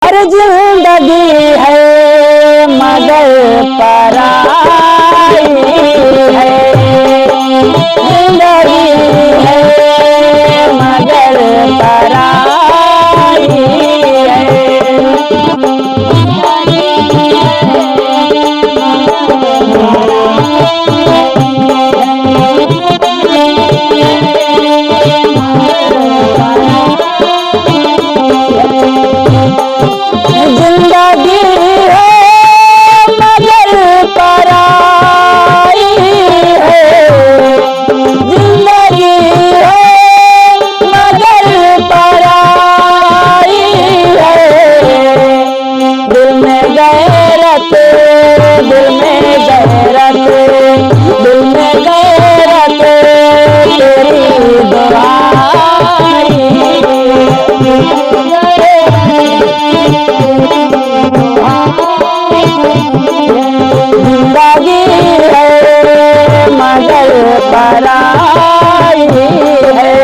अरे जिंदगी है मगर पराई है, जिंदगी है मगर पराई है। जिंदगी है मगर पराई है, जिंदगी है मगर पराई है। दिल में गैरत, दिल में गैरत, दिल में गैरत तेरी दुआई। जिंदगी है मगर पराई है।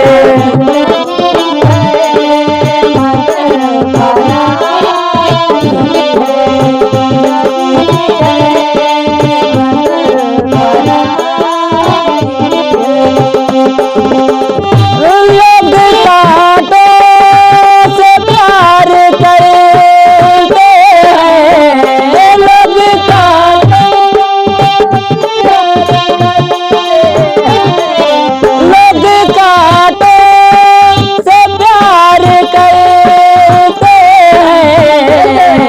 लोग कांटों से प्यार करते हैं, लोग कांटों से प्यार करते हैं।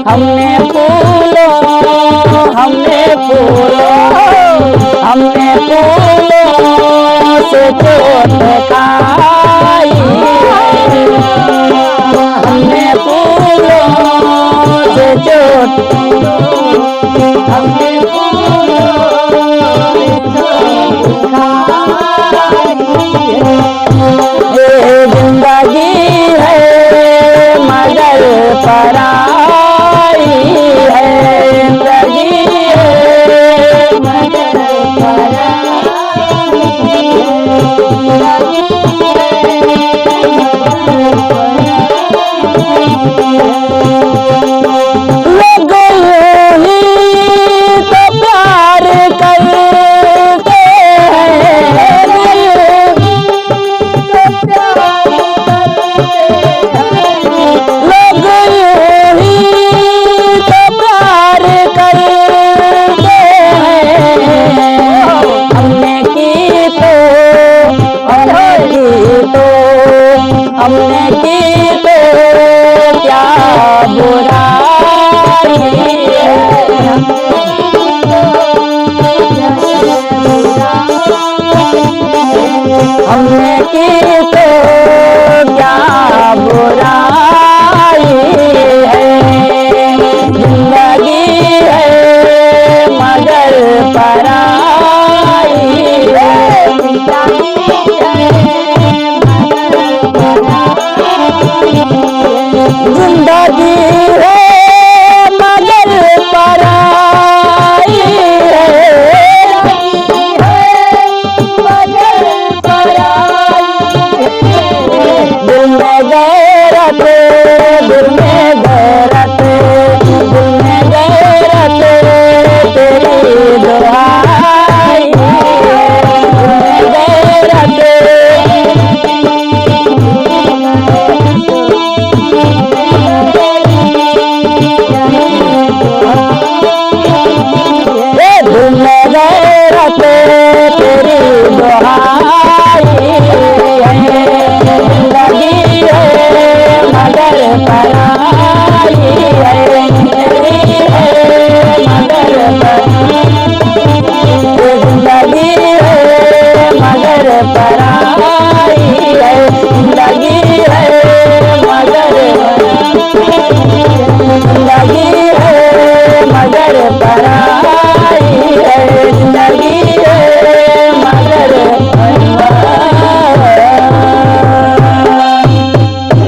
हमने फूलों से चोट खाई, हमने फूलों से चोट, हमने फूलों